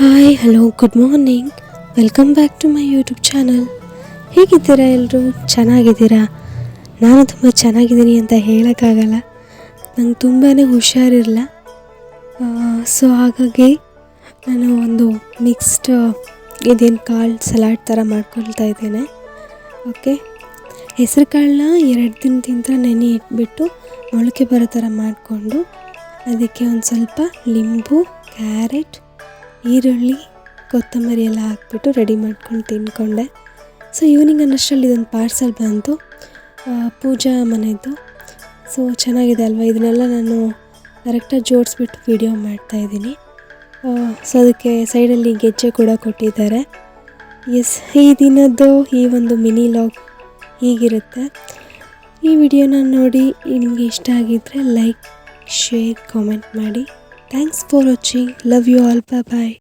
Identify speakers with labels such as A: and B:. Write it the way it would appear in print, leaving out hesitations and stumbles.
A: Hi hello good morning, welcome back to my YouTube channel. ಹೇಗಿದ್ದೀರಾ ಎಲ್ಲರೂ? ಚೆನ್ನಾಗಿದ್ದೀರಾ? ನಾನು ತುಂಬ ಚೆನ್ನಾಗಿದ್ದೀನಿ ಅಂತ ಹೇಳೋಕ್ಕಾಗಲ್ಲ, ನಂಗೆ ತುಂಬಾ ಹುಷಾರಿರಲ್ಲ. ಸೊ ಹಾಗಾಗಿ ನಾನು ಒಂದು ಮಿಕ್ಸ್ಡ್ ಇದೇನು ಕಾಳು ಸಲಾಡ್ ಥರ ಮಾಡ್ಕೊಳ್ತಾ ಇದ್ದೇನೆ. ಓಕೆ, ಹೆಸರು ಕಾಳನ್ನ 2 ದಿನದಿಂದ ನೆನೆ ಇಟ್ಬಿಟ್ಟು ಮೊಳಕೆ ಬರೋ ಥರ ಮಾಡಿಕೊಂಡು ಅದಕ್ಕೆ ಒಂದು ಸ್ವಲ್ಪ ಲಿಂಬು, ಕ್ಯಾರೆಟ್, ಈರುಳ್ಳಿ, ಕೊತ್ತಂಬರಿ ಎಲ್ಲ ಹಾಕ್ಬಿಟ್ಟು ರೆಡಿ ಮಾಡ್ಕೊಂಡು ತಿಂದ್ಕೊಂಡೆ. ಸೊ ಈವ್ನಿಂಗ್ ಅನ್ನೋಷ್ಟರಲ್ಲಿ ಇದೊಂದು ಪಾರ್ಸಲ್ ಬಂತು, ಪೂಜಾ ಮನೆಯದು. ಸೊ ಚೆನ್ನಾಗಿದೆ ಅಲ್ವಾ? ಇದನ್ನೆಲ್ಲ ನಾನು ಕರೆಕ್ಟಾಗಿ ಜೋಡಿಸ್ಬಿಟ್ಟು ವಿಡಿಯೋ ಮಾಡ್ತಾಯಿದ್ದೀನಿ. ಸೊ ಅದಕ್ಕೆ ಸೈಡಲ್ಲಿ ಗೆಜ್ಜೆ ಕೂಡ ಕೊಟ್ಟಿದ್ದಾರೆ. ಎಸ್, ಈ ದಿನದ್ದು ಈ ಒಂದು ಮಿನಿ ಲಾಗ್ ಹೀಗಿರುತ್ತೆ. ಈ ವಿಡಿಯೋನ ನೋಡಿ ನಿಮಗೆ ಇಷ್ಟ ಆಗಿದ್ದರೆ ಲೈಕ್, ಶೇರ್, ಕಾಮೆಂಟ್ ಮಾಡಿ. Thanks for watching. Love you all. Bye.